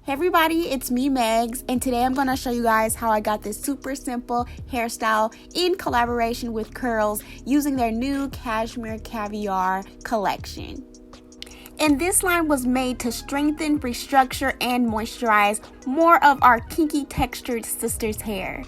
Hey everybody, it's me Megs, and today I'm going to show you guys how I got this super simple hairstyle in collaboration with Curls using their new Cashmere Caviar collection. And this line was made to strengthen, restructure, and moisturize more of our kinky textured sisters' hair.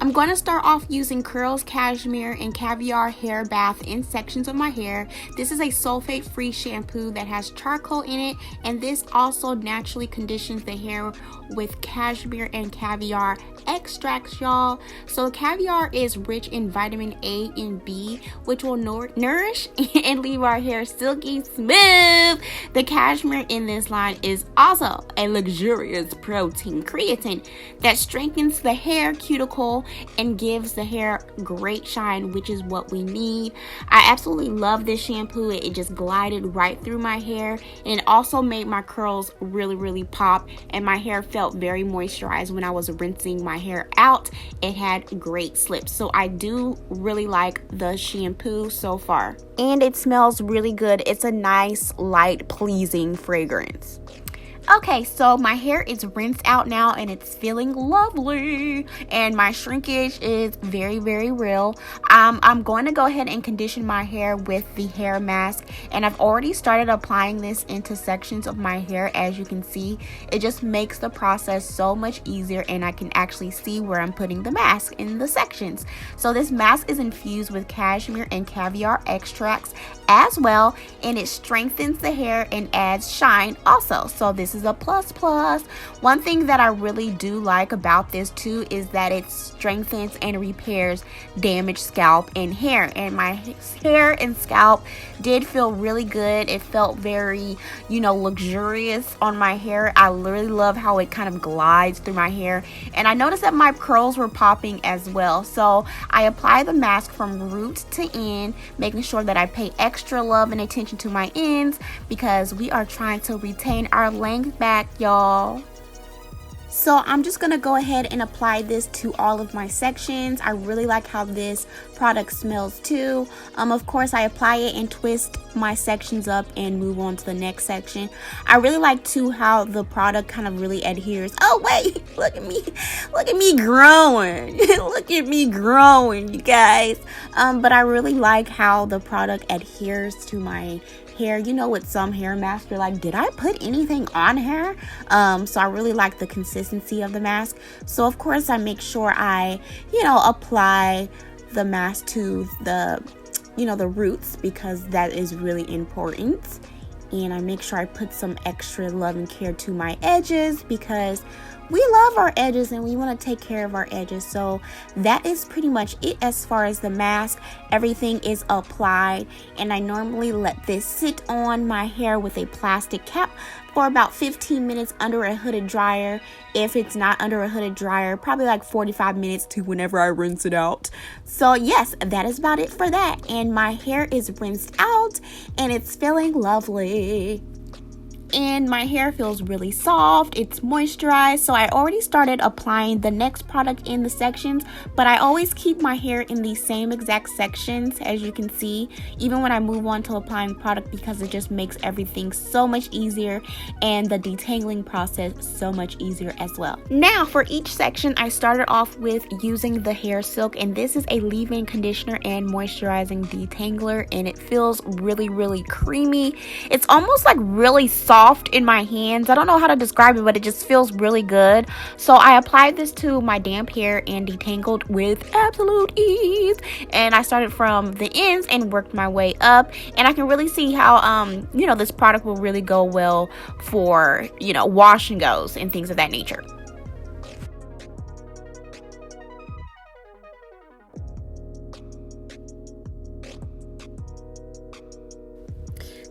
I'm going to start off using Curls, Cashmere, and Caviar hair bath in sections of my hair. This is a sulfate-free shampoo that has charcoal in it, and this also naturally conditions the hair with Cashmere and Caviar extracts, y'all. So Caviar is rich in vitamin A and B, which will nourish and leave our hair silky smooth. The Cashmere in this line is also a luxurious protein creatine that strengthens the hair cuticle and gives the hair great shine, which is what we need. I absolutely love this shampoo. It just glided right through my hair, and it also made my curls really pop, and my hair felt very moisturized when I was rinsing my hair out. It had great slips, so I do really like the shampoo so far, and it smells really good. It's a nice light pleasing fragrance. Okay, so my hair is rinsed out now and it's feeling lovely, and my shrinkage is very real. I'm going to go ahead and condition my hair with the hair mask, and I've already started applying this into sections of my hair. As you can see, it just makes the process so much easier, and I can actually see where I'm putting the mask in the sections. So this mask is infused with Cashmere and Caviar extracts as well, and it strengthens the hair and adds shine also. So this is a plus. One thing that I really do like about this too is that it strengthens and repairs damaged scalp and hair, and my hair and scalp did feel really good. It felt very, luxurious on my hair. I really love how it kind of glides through my hair, and I noticed that my curls were popping as well. So I apply the mask from root to end, making sure that I pay extra love and attention to my ends because we are trying to retain our length back, y'all. So I'm just gonna go ahead and apply this to all of my sections. I really like how this product smells too. Of course, I apply it and twist my sections up and move on to the next section. I really like too how the product kind of really adheres. Oh wait, look at me growing. Look at me growing, you guys. But I really like how the product adheres to my hair. With some hair masks, you're like, did I put anything on hair? So I really like the consistency of the mask. So of course I make sure I apply the mask to the the roots, because that is really important, and I make sure I put some extra love and care to my edges because we love our edges and we want to take care of our edges. So that is pretty much it as far as the mask. Everything is applied, and I normally let this sit on my hair with a plastic cap for about 15 minutes under a hooded dryer. If it's not under a hooded dryer, probably like 45 minutes to whenever I rinse it out. So yes, that is about it for that, and my hair is rinsed out and it's feeling lovely. And my hair feels really soft, it's moisturized. So I already started applying the next product in the sections, but I always keep my hair in the same exact sections, as you can see, even when I move on to applying product, because it just makes everything so much easier and the detangling process so much easier as well. Now for each section, I started off with using the hair silk, and this is a leave-in conditioner and moisturizing detangler, and it feels really creamy. It's almost like really soft in my hands. I don't know how to describe it, but it just feels really good. So I applied this to my damp hair and detangled with absolute ease, and I started from the ends and worked my way up, and I can really see how this product will really go well for wash and goes and things of that nature.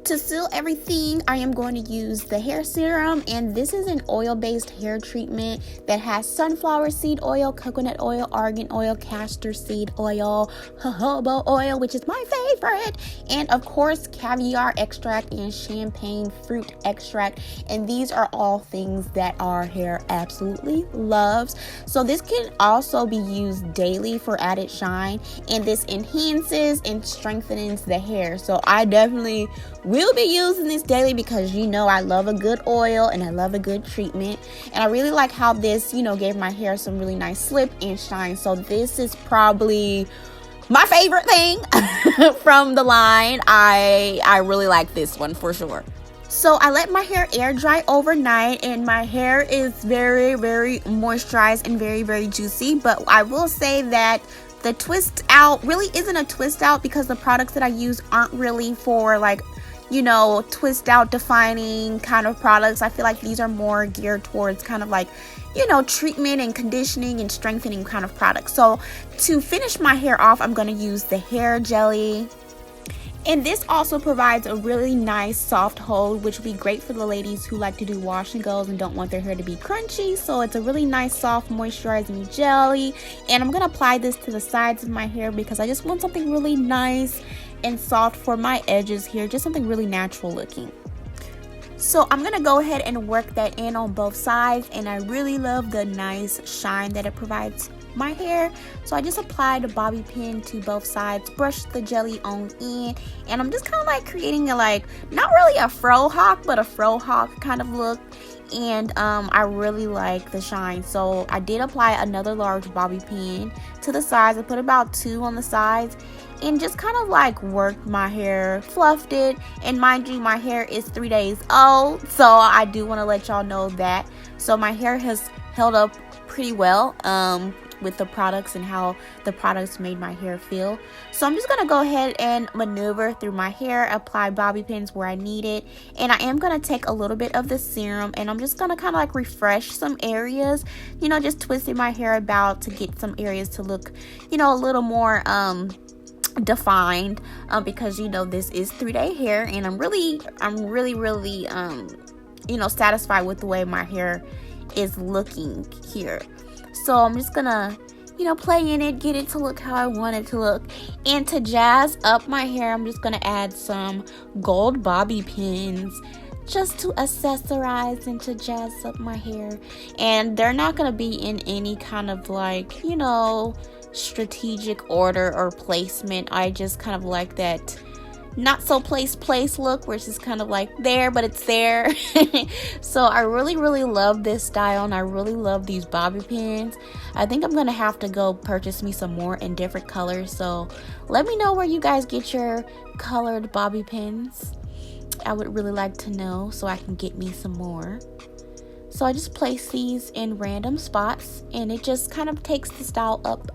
To seal everything, I am going to use the hair serum, and this is an oil-based hair treatment that has sunflower seed oil, coconut oil, argan oil, castor seed oil, jojoba oil, which is my favorite, and of course caviar extract and champagne fruit extract, and these are all things that our hair absolutely loves. So this can also be used daily for added shine, and this enhances and strengthens the hair. So I definitely will will be using this daily because you know I love a good oil and I love a good treatment. And I really like how this, you know, gave my hair some really nice slip and shine. So this is probably my favorite thing from the line. I really like this one for sure. So I let my hair air dry overnight, and my hair is very, very moisturized and very, very juicy. But I will say that the twist out really isn't a twist out because the products that I use aren't really for, like, you know, twist out defining kind of products. I feel like these are more geared towards kind of like, you know, treatment and conditioning and strengthening kind of products. So to finish my hair off, I'm going to use the hair jelly. And this also provides a really nice soft hold, which would be great for the ladies who like to do wash and goes and don't want their hair to be crunchy. So it's a really nice soft moisturizing jelly. And I'm going to apply this to the sides of my hair because I just want something really nice and soft for my edges here. Just something really natural looking. So I'm going to go ahead and work that in on both sides. And I really love the nice shine that it provides my hair. So I just applied a bobby pin to both sides, brushed the jelly on in, and I'm just kind of like creating a, like, not really a fro hawk, but a fro hawk kind of look. And I really like the shine, so I did apply another large bobby pin to the sides. I put about 2 on the sides and just kind of like worked my hair, fluffed it. And mind you, my hair is 3 days old, so I do want to let y'all know that. So my hair has held up pretty well with the products and how the products made my hair feel. So I'm just going to go ahead and maneuver through my hair, apply bobby pins where I need it. And I am going to take a little bit of the serum and I'm just going to kind of like refresh some areas, you know, just twisting my hair about to get some areas to look, you know, a little more defined, because, you know, this is 3-day hair and I'm really you know, satisfied with the way my hair is looking here. So I'm just gonna, you know, play in it, get it to look how I want it to look. And to jazz up my hair, I'm just gonna add some gold bobby pins just to accessorize and to jazz up my hair. And they're not gonna be in any kind of, like, you know, strategic order or placement. I just kind of like that not so place look where it's just kind of like there, but it's there. So I really love this style and I really love these bobby pins. I think I'm gonna have to go purchase me some more in different colors, so let me know where you guys get your colored bobby pins. I would really like to know so I can get me some more. So I just place these in random spots and it just kind of takes the style up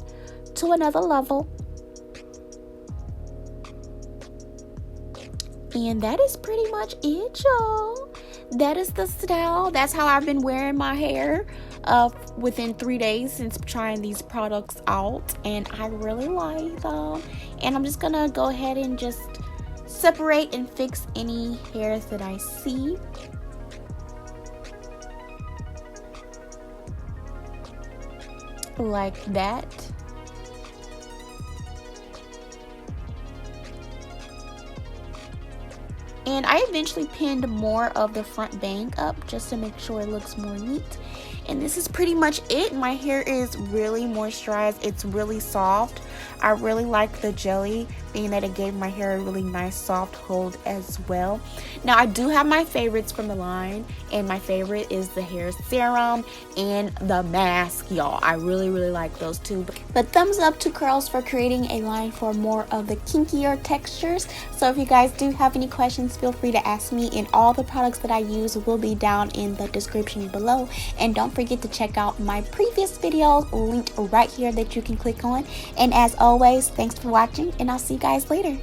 to another level. And that is pretty much it, y'all. That is the style. That's how I've been wearing my hair within 3 days since trying these products out, and I really like them. And I'm just gonna go ahead and just separate and fix any hairs that I see. Like that. And I eventually pinned more of the front bang up just to make sure it looks more neat. And this is pretty much it. My hair is really moisturized. It's really soft. I really like the jelly, being that it gave my hair a really nice soft hold as well. Now I do have my favorites from the line, and my favorite is the hair serum and the mask, y'all. I really like those two. But thumbs up to Curls for creating a line for more of the kinkier textures. So if you guys do have any questions, feel free to ask me, and all the products that I use will be down in the description below. And don't forget to check out my previous videos linked right here that you can click on. And as always, thanks for watching, and I'll see you guys later.